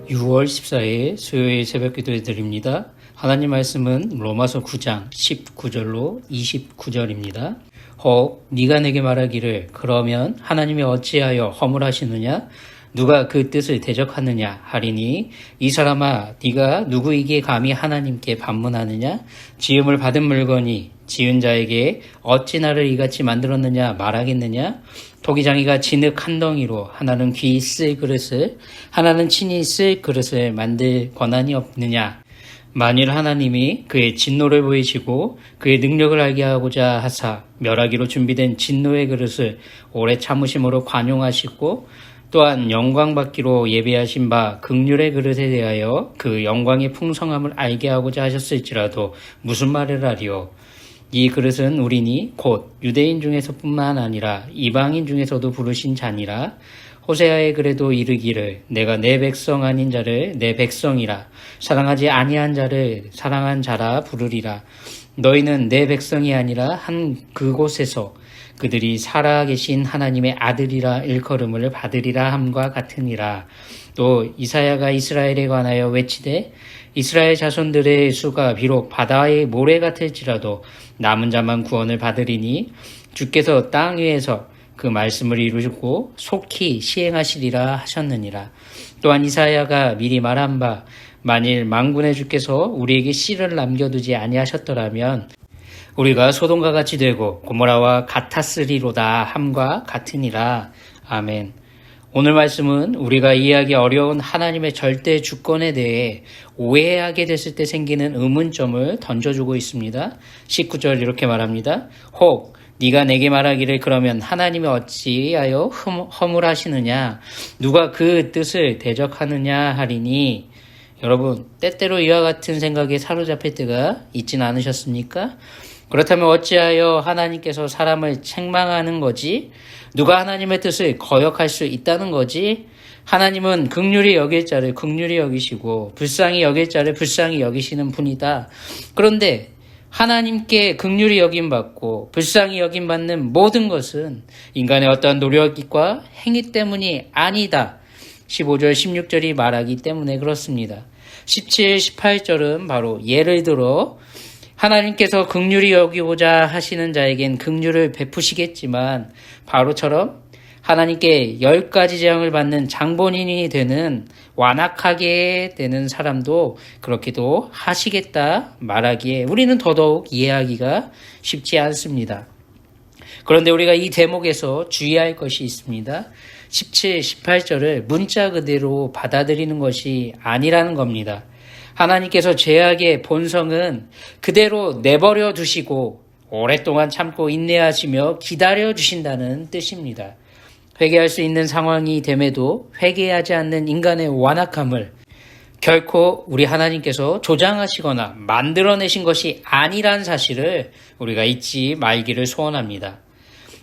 6월 14일 수요일 새벽 기도해 드립니다. 하나님 말씀은 로마서 9장 19절로 29절입니다. 혹 네가 내게 말하기를 그러면 하나님이 어찌하여 허물하시느냐 누가 그 뜻을 대적하느냐 하리니 이 사람아 네가 누구이기에 감히 하나님께 반문하느냐 지음을 받은 물건이 지은 자에게 어찌 나를 이같이 만들었느냐 말하겠느냐 토기장이가 진흙 한 덩이로 하나는 귀 쓸 그릇을 하나는 친히 쓸 그릇을 만들 권한이 없느냐 만일 하나님이 그의 진노를 보이시고 그의 능력을 알게 하고자 하사 멸하기로 준비된 진노의 그릇을 오래 참으심으로 관용하시고 또한 영광 받기로 예비하신 바 긍휼의 그릇에 대하여 그 영광의 풍성함을 알게 하고자 하셨을지라도 무슨 말을 하리요. 이 그릇은 우리니 곧 유대인 중에서뿐만 아니라 이방인 중에서도 부르신 자니라. 호세아의 글에도 이르기를 내가 내 백성 아닌 자를 내 백성이라 사랑하지 아니한 자를 사랑한 자라 부르리라. 너희는 내 백성이 아니라 한 그곳에서 그들이 살아계신 하나님의 아들이라 일컬음을 받으리라 함과 같으니라. 또 이사야가 이스라엘에 관하여 외치되 이스라엘 자손들의 수가 비록 바다의 모래 같을지라도 남은 자만 구원을 받으리니 주께서 땅 위에서 그 말씀을 이루시고 속히 시행하시리라 하셨느니라. 또한 이사야가 미리 말한 바 만일 만군의 주께서 우리에게 씨를 남겨두지 아니하셨더라면 우리가 소돔과 같이 되고 고모라와 같았으리로다 함과 같으니라. 아멘. 오늘 말씀은 우리가 이해하기 어려운 하나님의 절대 주권에 대해 오해하게 됐을 때 생기는 의문점을 던져주고 있습니다. 19절 이렇게 말합니다. 혹 네가 내게 말하기를 그러면 하나님이 어찌하여 허물하시느냐 누가 그 뜻을 대적하느냐 하리니 여러분 때때로 이와 같은 생각에 사로잡힐 때가 있진 않으셨습니까? 그렇다면 어찌하여 하나님께서 사람을 책망하는 거지? 누가 하나님의 뜻을 거역할 수 있다는 거지? 하나님은 긍휼히 여길 자를 긍휼히 여기시고 불쌍히 여길 자를 불쌍히 여기시는 분이다. 그런데 하나님께 긍휼히 여김받고 불쌍히 여김받는 모든 것은 인간의 어떠한 노력과 행위 때문이 아니다. 15절 16절이 말하기 때문에 그렇습니다. 17, 18절은 바로 예를 들어 하나님께서 긍휼히 여기고자 하시는 자에겐 긍휼을 베푸시겠지만 바로처럼 하나님께 10가지 재앙을 받는 장본인이 되는 완악하게 되는 사람도 그렇게도 하시겠다 말하기에 우리는 더더욱 이해하기가 쉽지 않습니다. 그런데 우리가 이 대목에서 주의할 것이 있습니다. 17, 18절을 문자 그대로 받아들이는 것이 아니라는 겁니다. 하나님께서 죄악의 본성은 그대로 내버려 두시고 오랫동안 참고 인내하시며 기다려 주신다는 뜻입니다. 회개할 수 있는 상황이 됨에도 회개하지 않는 인간의 완악함을 결코 우리 하나님께서 조장하시거나 만들어내신 것이 아니란 사실을 우리가 잊지 말기를 소원합니다.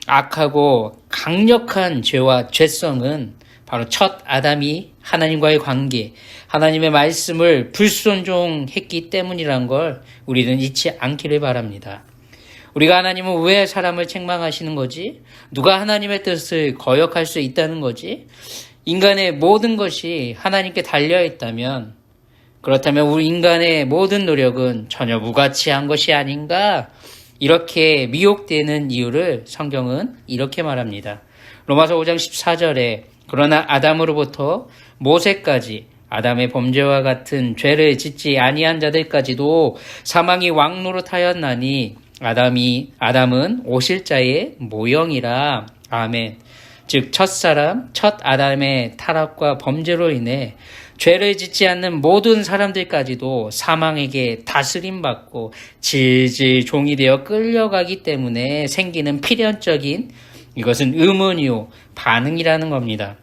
악하고 강력한 죄와 죄성은 바로 첫 아담이 하나님과의 관계, 하나님의 말씀을 불순종했기 때문이란 걸 우리는 잊지 않기를 바랍니다. 우리가 하나님은 왜 사람을 책망하시는 거지? 누가 하나님의 뜻을 거역할 수 있다는 거지? 인간의 모든 것이 하나님께 달려있다면 그렇다면 우리 인간의 모든 노력은 전혀 무가치한 것이 아닌가? 이렇게 미혹되는 이유를 성경은 이렇게 말합니다. 로마서 5장 14절에 그러나 아담으로부터 모세까지 아담의 범죄와 같은 죄를 짓지 아니한 자들까지도 사망이 왕노릇하였나니 아담은 오실자의 모형이라. 아멘. 즉 첫사람 첫 아담의 타락과 범죄로 인해 죄를 짓지 않는 모든 사람들까지도 사망에게 다스림받고 질질 종이 되어 끌려가기 때문에 생기는 필연적인 이것은 의문이요 반응이라는 겁니다.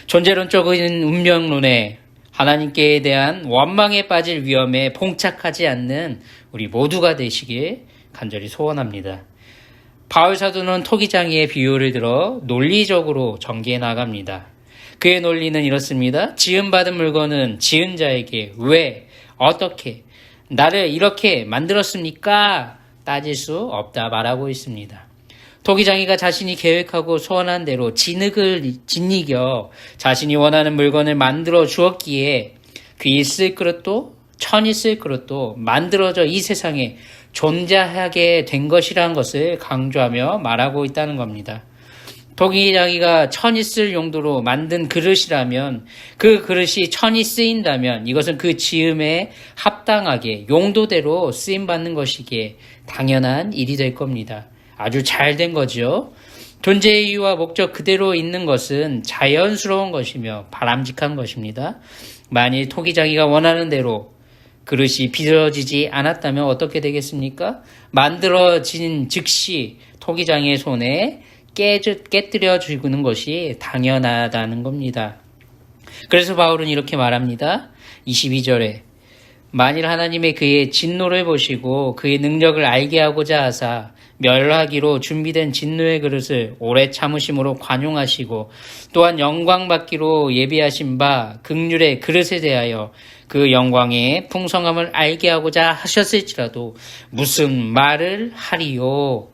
존재론적인 운명론에 하나님께 대한 원망에 빠질 위험에 봉착하지 않는 우리 모두가 되시길 간절히 소원합니다. 바울 사도는 토기장이의 비유를 들어 논리적으로 전개해 나갑니다. 그의 논리는 이렇습니다. 지음받은 물건은 지은 자에게 왜, 어떻게, 나를 이렇게 만들었습니까? 따질 수 없다 말하고 있습니다. 토기장이가 자신이 계획하고 소원한 대로 진흙을 짓이겨 자신이 원하는 물건을 만들어 주었기에 귀 쓸 그릇도 천이 쓸 그릇도 만들어져 이 세상에 존재하게 된 것이라는 것을 강조하며 말하고 있다는 겁니다. 토기장이가 천이 쓸 용도로 만든 그릇이라면 그 그릇이 천이 쓰인다면 이것은 그 지음에 합당하게 용도대로 쓰임받는 것이기에 당연한 일이 될 겁니다. 아주 잘 된 거죠. 존재의 이유와 목적 그대로 있는 것은 자연스러운 것이며 바람직한 것입니다. 만일 토기장이가 원하는 대로 그릇이 빚어지지 않았다면 어떻게 되겠습니까? 만들어진 즉시 토기장이의 손에 깨뜨려 주는 것이 당연하다는 겁니다. 그래서 바울은 이렇게 말합니다. 22절에 만일 하나님의 그의 진노를 보시고 그의 능력을 알게 하고자 하사 멸하기로 준비된 진노의 그릇을 오래 참으심으로 관용하시고 또한 영광받기로 예비하신 바 긍휼의 그릇에 대하여 그 영광의 풍성함을 알게 하고자 하셨을지라도 무슨 말을 하리요?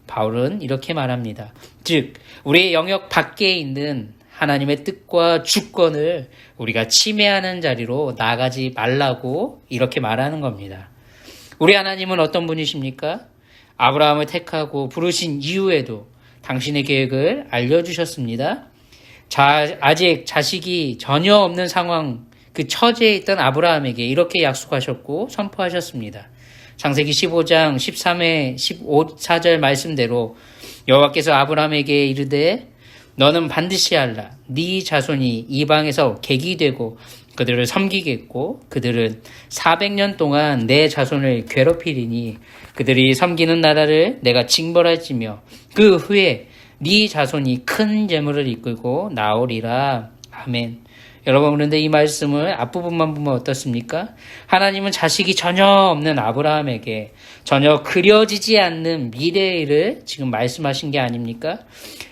바울은 이렇게 말합니다. 즉 우리의 영역 밖에 있는 하나님의 뜻과 주권을 우리가 침해하는 자리로 나가지 말라고 이렇게 말하는 겁니다. 우리 하나님은 어떤 분이십니까? 아브라함을 택하고 부르신 이후에도 당신의 계획을 알려주셨습니다. 아직 자식이 전혀 없는 상황, 그 처지에 있던 아브라함에게 이렇게 약속하셨고 선포하셨습니다. 창세기 15장 13회 14절 말씀대로 여호와께서 아브라함에게 이르되 너는 반드시 알라. 네 자손이 이방에서 객이 되고 그들을 섬기겠고 그들은 400년 동안 내 자손을 괴롭히리니 그들이 섬기는 나라를 내가 징벌할지며 그 후에 네 자손이 큰 재물을 이끌고 나오리라. 아멘. 여러분, 그런데 이 말씀을 앞부분만 보면 어떻습니까? 하나님은 자식이 전혀 없는 아브라함에게 전혀 그려지지 않는 미래의 일을 지금 말씀하신 게 아닙니까?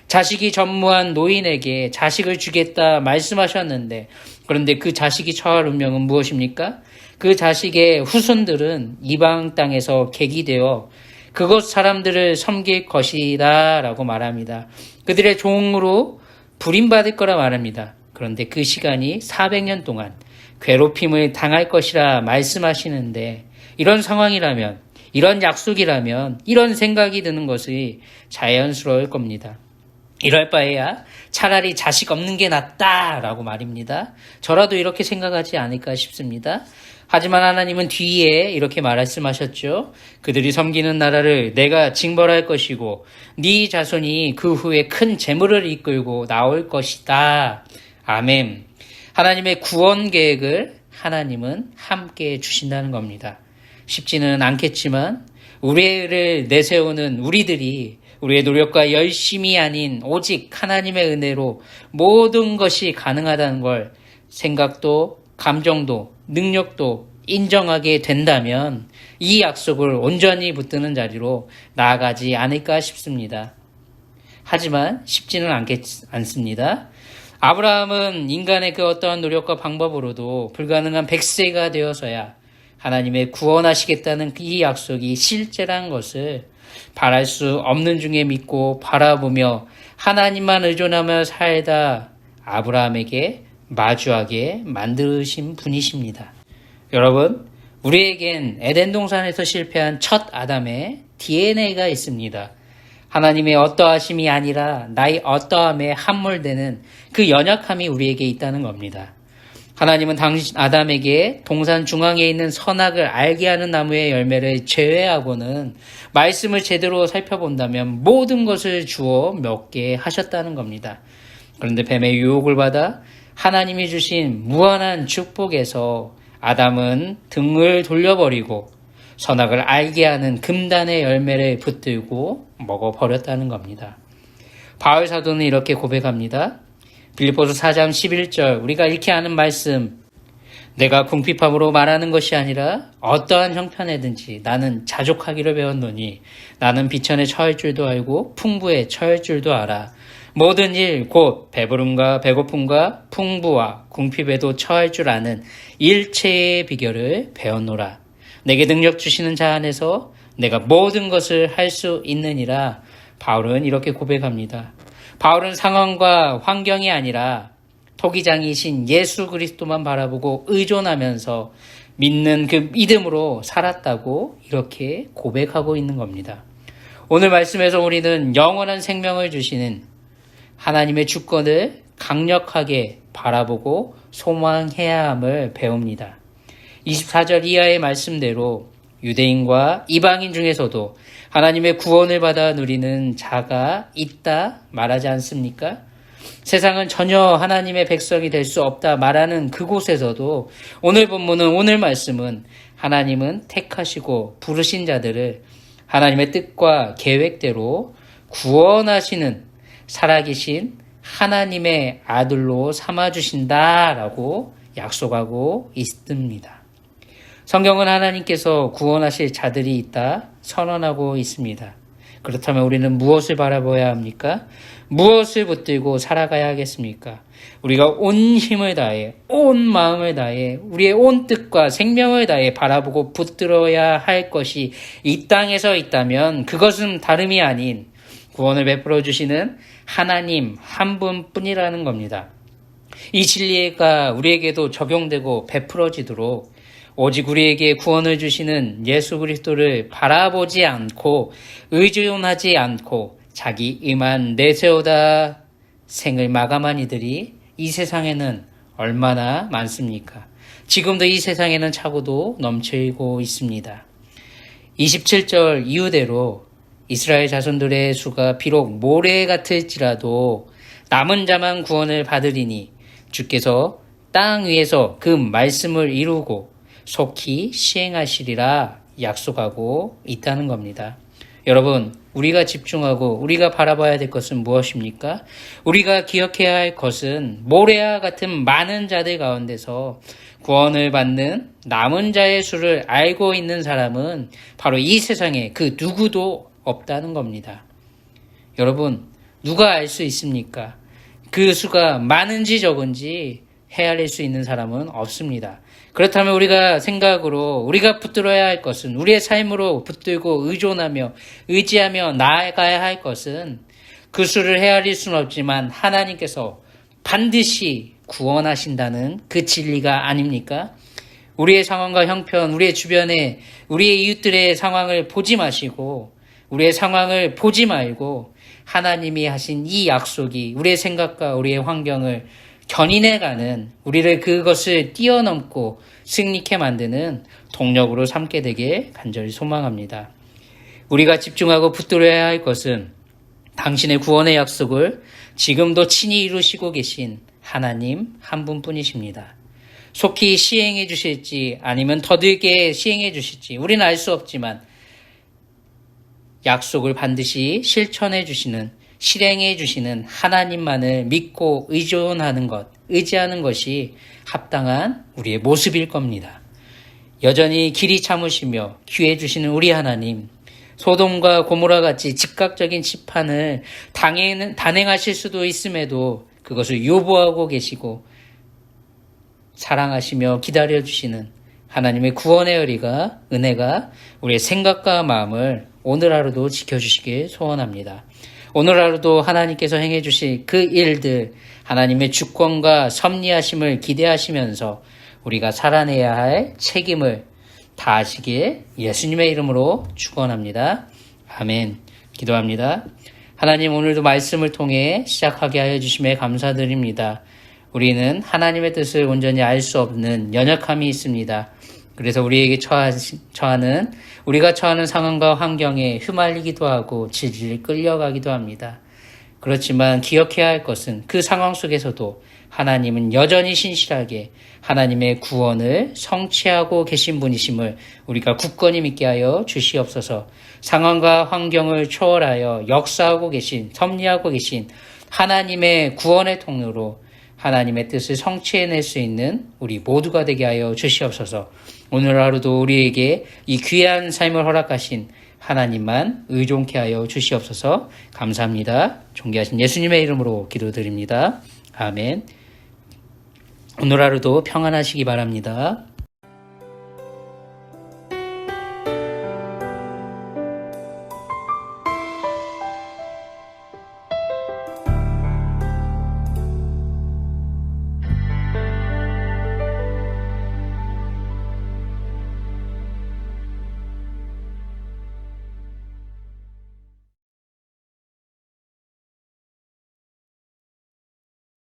자식이 전무한 노인에게 자식을 주겠다 말씀하셨는데 그런데 그 자식이 처할 운명은 무엇입니까? 그 자식의 후손들은 이방 땅에서 객이 되어 그곳 사람들을 섬길 것이다 라고 말합니다. 그들의 종으로 부림받을 거라 말합니다. 그런데 그 시간이 400년 동안 괴롭힘을 당할 것이라 말씀하시는데 이런 상황이라면, 이런 약속이라면, 이런 생각이 드는 것이 자연스러울 겁니다. 이럴 바에야 차라리 자식 없는 게 낫다라고 말입니다. 저라도 이렇게 생각하지 않을까 싶습니다. 하지만 하나님은 뒤에 이렇게 말씀하셨죠. 그들이 섬기는 나라를 내가 징벌할 것이고 네 자손이 그 후에 큰 재물을 이끌고 나올 것이다. 아멘. 하나님의 구원 계획을 하나님은 함께 주신다는 겁니다. 쉽지는 않겠지만 우리를 내세우는 우리들이 우리의 노력과 열심이 아닌 오직 하나님의 은혜로 모든 것이 가능하다는 걸 생각도 감정도 능력도 인정하게 된다면 이 약속을 온전히 붙드는 자리로 나아가지 않을까 싶습니다. 하지만 쉽지는 않습니다. 아브라함은 인간의 그 어떠한 노력과 방법으로도 불가능한 100세가 되어서야 하나님의 구원하시겠다는 이 약속이 실제란 것을 바랄 수 없는 중에 믿고 바라보며 하나님만 의존하며 살다 아브라함에게 마주하게 만드신 분이십니다. 여러분, 우리에겐 에덴 동산에서 실패한 첫 아담의 DNA가 있습니다. 하나님의 어떠하심이 아니라 나의 어떠함에 함몰되는 그 연약함이 우리에게 있다는 겁니다. 하나님은 당신 아담에게 동산 중앙에 있는 선악을 알게 하는 나무의 열매를 제외하고는 말씀을 제대로 살펴본다면 모든 것을 주어 먹게 하셨다는 겁니다. 그런데 뱀의 유혹을 받아 하나님이 주신 무한한 축복에서 아담은 등을 돌려버리고 선악을 알게 하는 금단의 열매를 붙들고 먹어버렸다는 겁니다. 바울 사도는 이렇게 고백합니다. 빌립보서 4장 11절 우리가 이렇게 아는 말씀 내가 궁핍함으로 말하는 것이 아니라 어떠한 형편에든지 나는 자족하기를 배웠노니 나는 비천에 처할 줄도 알고 풍부에 처할 줄도 알아. 모든 일 곧 배부름과 배고픔과 풍부와 궁핍에도 처할 줄 아는 일체의 비결을 배웠노라. 내게 능력 주시는 자 안에서 내가 모든 것을 할 수 있느니라. 바울은 이렇게 고백합니다. 바울은 상황과 환경이 아니라 토기장이신 예수 그리스도만 바라보고 의존하면서 믿는 그 믿음으로 살았다고 이렇게 고백하고 있는 겁니다. 오늘 말씀에서 우리는 영원한 생명을 주시는 하나님의 주권을 강력하게 바라보고 소망해야 함을 배웁니다. 24절 이하의 말씀대로 유대인과 이방인 중에서도 하나님의 구원을 받아 누리는 자가 있다 말하지 않습니까? 세상은 전혀 하나님의 백성이 될 수 없다 말하는 그곳에서도 오늘 본문은, 오늘 말씀은 하나님은 택하시고 부르신 자들을 하나님의 뜻과 계획대로 구원하시는 살아계신 하나님의 아들로 삼아주신다라고 약속하고 있습니다. 성경은 하나님께서 구원하실 자들이 있다 선언하고 있습니다. 그렇다면 우리는 무엇을 바라봐야 합니까? 무엇을 붙들고 살아가야 하겠습니까? 우리가 온 힘을 다해, 온 마음을 다해, 우리의 온 뜻과 생명을 다해 바라보고 붙들어야 할 것이 이 땅에서 있다면 그것은 다름이 아닌 구원을 베풀어 주시는 하나님 한 분뿐이라는 겁니다. 이 진리가 우리에게도 적용되고 베풀어지도록 오직 우리에게 구원을 주시는 예수 그리스도를 바라보지 않고 의존하지 않고 자기 의만 내세우다 생을 마감한 이들이 이 세상에는 얼마나 많습니까? 지금도 이 세상에는 차고도 넘치고 있습니다. 27절 이유대로 이스라엘 자손들의 수가 비록 모래 같을지라도 남은 자만 구원을 받으리니 주께서 땅 위에서 그 말씀을 이루고 속히 시행하시리라 약속하고 있다는 겁니다. 여러분, 우리가 집중하고 우리가 바라봐야 될 것은 무엇입니까? 우리가 기억해야 할 것은 모래와 같은 많은 자들 가운데서 구원을 받는 남은 자의 수를 알고 있는 사람은 바로 이 세상에 그 누구도 없다는 겁니다. 여러분, 누가 알 수 있습니까? 그 수가 많은지 적은지 헤아릴 수 있는 사람은 없습니다. 그렇다면 우리가 생각으로 우리가 붙들어야 할 것은, 우리의 삶으로 붙들고 의존하며 의지하며 나아가야 할 것은 그 수를 헤아릴 수는 없지만 하나님께서 반드시 구원하신다는 그 진리가 아닙니까? 우리의 상황과 형편, 우리의 주변에 우리의 이웃들의 상황을 보지 마시고 우리의 상황을 보지 말고 하나님이 하신 이 약속이 우리의 생각과 우리의 환경을 견인해가는, 우리를 그것을 뛰어넘고 승리케 만드는 동력으로 삼게 되길 간절히 소망합니다. 우리가 집중하고 붙들어야 할 것은 당신의 구원의 약속을 지금도 친히 이루시고 계신 하나님 한 분뿐이십니다. 속히 시행해 주실지 아니면 더딜게 시행해 주실지 우리는 알 수 없지만 약속을 반드시 실천해 주시는, 실행해 주시는 하나님만을 믿고 의존하는 것, 의지하는 것이 합당한 우리의 모습일 겁니다. 여전히 길이 참으시며 기회 주시는 우리 하나님, 소돔과 고모라 같이 즉각적인 심판을 단행하실 수도 있음에도 그것을 요구하고 계시고 사랑하시며 기다려주시는 하나님의 구원의 은혜가 우리의 생각과 마음을 오늘 하루도 지켜주시길 소원합니다. 오늘 하루도 하나님께서 행해 주실 그 일들, 하나님의 주권과 섭리하심을 기대하시면서 우리가 살아내야 할 책임을 다하시길 예수님의 이름으로 축원합니다. 아멘. 기도합니다. 하나님, 오늘도 말씀을 통해 시작하게 하여 주심에 감사드립니다. 우리는 하나님의 뜻을 온전히 알 수 없는 연약함이 있습니다. 그래서 우리가 처하는 상황과 환경에 휘말리기도 하고 질질 끌려가기도 합니다. 그렇지만 기억해야 할 것은 그 상황 속에서도 하나님은 여전히 신실하게 하나님의 구원을 성취하고 계신 분이심을 우리가 굳건히 믿게 하여 주시옵소서. 상황과 환경을 초월하여 역사하고 계신, 섭리하고 계신 하나님의 구원의 통로로 하나님의 뜻을 성취해낼 수 있는 우리 모두가 되게 하여 주시옵소서. 오늘 하루도 우리에게 이 귀한 삶을 허락하신 하나님만 의존케 하여 주시옵소서. 감사합니다. 존귀하신 예수님의 이름으로 기도드립니다. 아멘. 오늘 하루도 평안하시기 바랍니다.